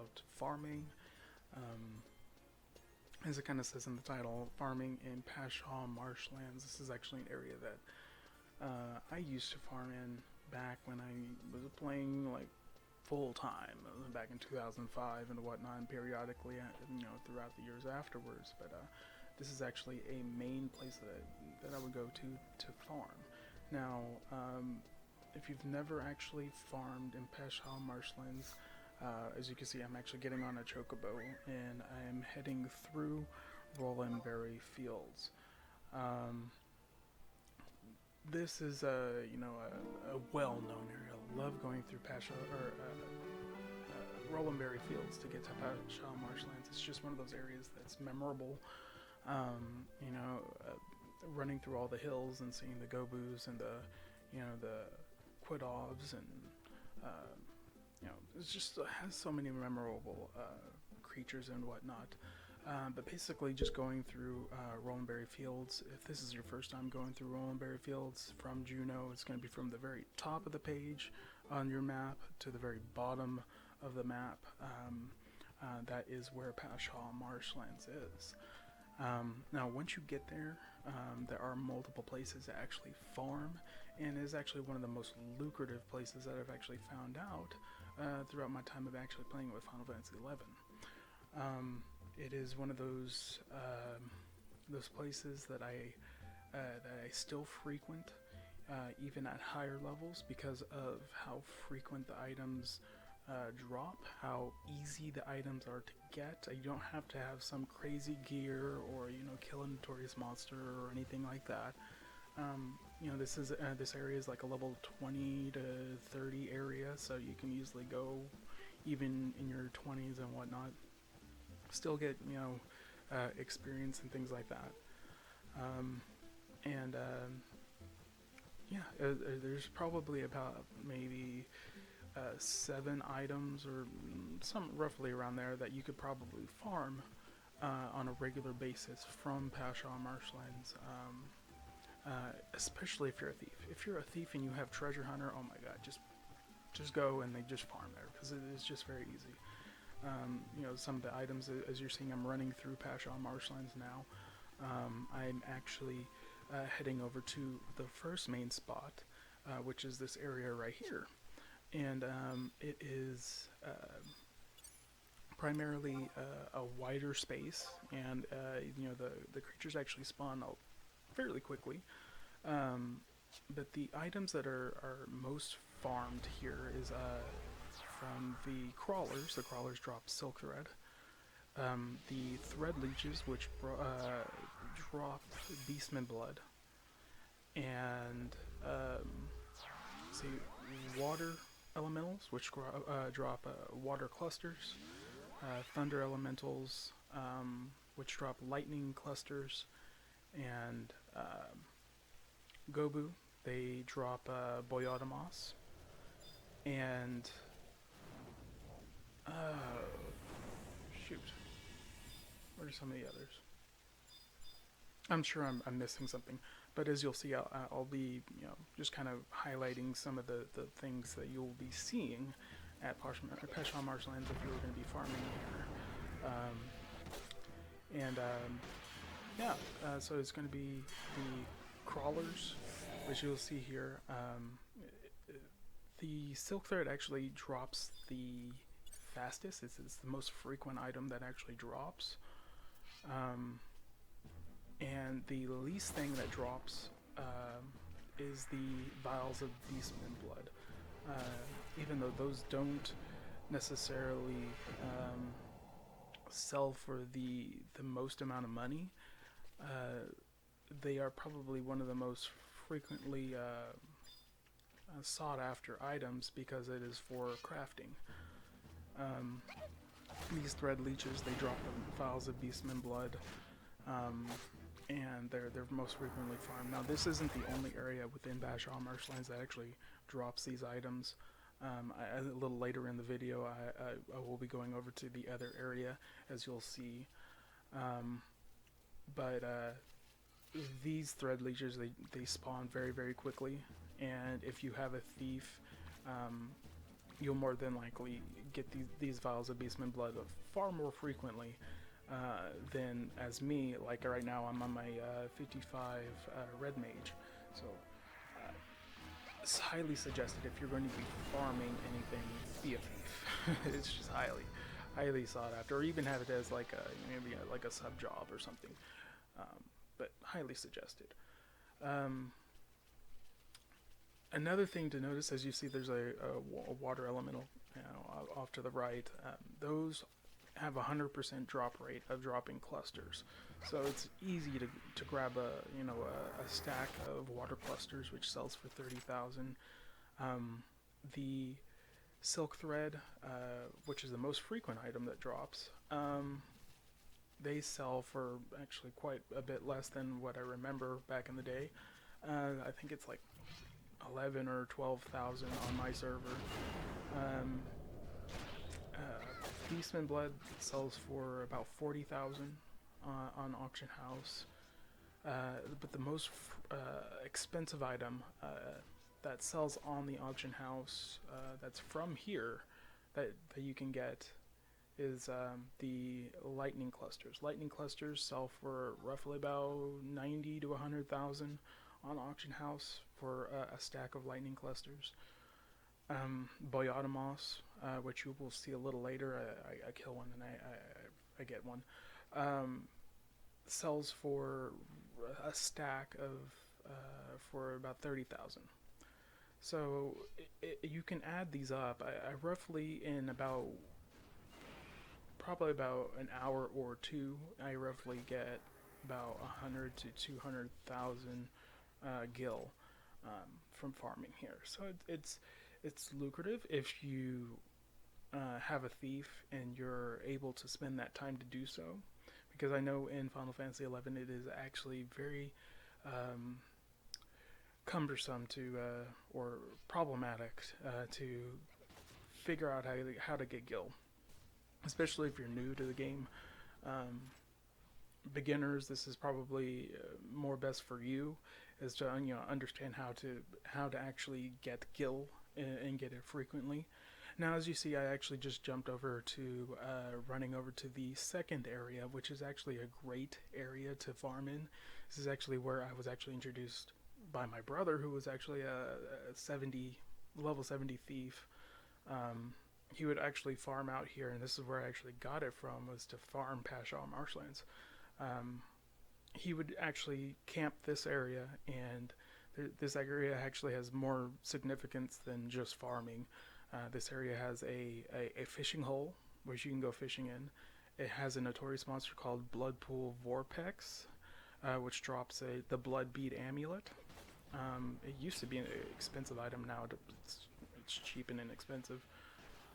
about farming. As it kind of says in the title, farming in Pashow Marshlands. This is actually an area that I used to farm in back when I was playing like full time, back in 2005 and whatnot, and periodically, throughout the years afterwards. But this is actually a main place that I would go to farm. Now, if you've never actually farmed in Pashow Marshlands, as you can see, I'm actually getting on a chocobo, and I am heading through Rollenberry Fields. This is a well-known area. I love going through Rollenberry Fields to get to Pashow Marshlands. It's just one of those areas that's memorable. Running through all the hills and seeing the Gobus and the Quidovs and it's just has so many memorable creatures and whatnot. But basically, just going through Rollenberry Fields. If this is your first time going through Rollenberry Fields from Juneau, it's going to be from the very top of the page on your map to the very bottom of the map. That is where Pashow Marshlands is. Now, once you get there, there are multiple places to actually farm, and it is actually one of the most lucrative places that I've actually found out throughout my time of actually playing with Final Fantasy XI. It is one of those places that I still frequent, even at higher levels, because of how frequent the items drop, how easy the items are to get. You don't have to have some crazy gear or kill a notorious monster or anything like that. This area is like a level 20 to 30 area, so you can easily go even in your 20s and whatnot, still get experience and things like that. There's probably about maybe 7 items or some roughly around there that you could probably farm on a regular basis from Pashow Marshlands. Especially if you're a thief. If you're a thief and you have treasure hunter, oh my god, just go and they just farm there because it is just very easy. Some of the items, as you're seeing, I'm running through Pashow Marshlands now. I'm actually heading over to the first main spot, which is this area right here. And it is primarily a wider space, and the creatures actually spawn out fairly quickly. But the items that are most farmed here is from the crawlers. The crawlers drop silk thread. The thread leeches, which drop beastman blood, and water elementals, which drop water clusters. Thunder elementals, which drop lightning clusters, and Gobu, they drop Boyotomos, and what are some of the others? I'm sure I'm missing something, but as you'll see, I'll be just kind of highlighting some of the things that you'll be seeing at Pashow Marshlands if you're going to be farming here. So it's going to be the crawlers, which you'll see here. The silk thread actually drops the fastest. It's the most frequent item that actually drops. And the least thing that drops is the vials of beastman blood. Even though those don't necessarily sell for the most amount of money, they are probably one of the most frequently sought after items because it is for crafting. These thread leeches, they drop vials of beastman blood, and they're most frequently farmed. Now, this isn't the only area within Pashow Marshlands that actually drops these items. A little later in the video, I will be going over to the other area, as you'll see. But these thread leeches, they spawn very, very quickly, and if you have a thief, you'll more than likely get these vials of Beastman blood far more frequently than as me. Like right now, I'm on my 55 red mage, so it's highly suggested if you're going to be farming anything, be a thief. It's just highly sought after, or even have it as like maybe like a sub job or something. But highly suggested. Another thing to notice, as you see, there's a water elemental, off to the right. Those have 100% drop rate of dropping clusters, so it's easy to grab a stack of water clusters, which sells for 30,000. The silk thread, which is the most frequent item that drops, they sell for actually quite a bit less than what I remember back in the day. I think it's like 11 or 12,000 on my server. Beastman blood sells for about 40,000 on auction house. But the most expensive item that sells on the auction house that's from here that you can get is the lightning clusters. Lightning clusters sell for roughly about 90 to 100,000 on auction house for a stack of lightning clusters. Boyotamos, which you will see a little later, I kill one and I get one, sells for a stack of for about 30,000. So you can add these up. I roughly in probably about an hour or two, I roughly get about 100 to 200,000 gil from farming here. So it's lucrative if you have a thief and you're able to spend that time to do so, because I know in Final Fantasy XI it is actually very cumbersome or problematic to figure out how to get gil, especially if you're new to the game. Beginners, this is probably more best for you, is to understand how to actually get gil and get it frequently. Now, as you see, I actually just jumped over to running over to the second area, which is actually a great area to farm in. This is actually where I was actually introduced by my brother, who was actually a level 70 thief. He would actually farm out here, and this is where I actually got it from, was to farm Pashow Marshlands. He would actually camp this area, and this area actually has more significance than just farming. This area has a fishing hole, which you can go fishing in. It has a notorious monster called Bloodpool Vorpex, which drops the Blood Bead Amulet. It used to be an expensive item, now it's cheap and inexpensive.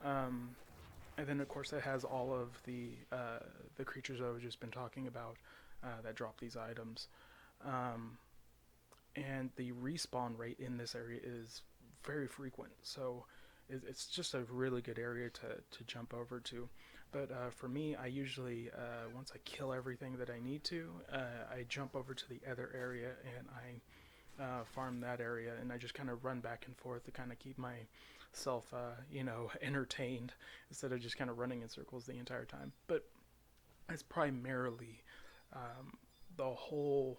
And then, of course, it has all of the creatures I've just been talking about that drop these items. And the respawn rate in this area is very frequent, so it's just a really good area to jump over to. But for me, I usually, once I kill everything that I need to, I jump over to the other area and I farm that area, and I just kind of run back and forth to kind of keep myself, entertained, instead of just kind of running in circles the entire time. But it's primarily the whole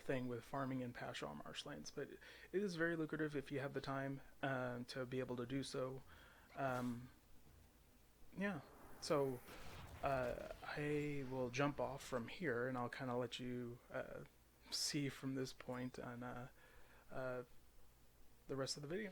thing with farming in Pashow Marshlands, but it is very lucrative if you have the time to be able to do so. So I will jump off from here, and I'll kind of let you see from this point on the rest of the video.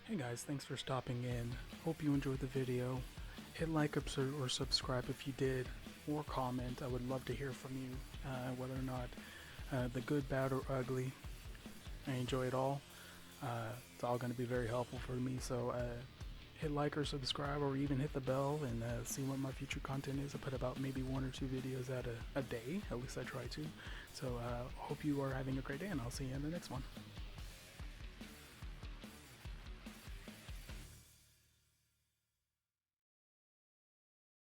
Hey guys, thanks for stopping in. Hope you enjoyed the video. Hit like or subscribe if you did, or comment. I would love to hear from you, whether or not the good, bad, or ugly. I enjoy it all. It's all going to be very helpful for me, so hit like or subscribe, or even hit the bell and see what my future content is. I put about maybe 1 or 2 videos a day, at least I try to. So hope you are having a great day, and I'll see you in the next one.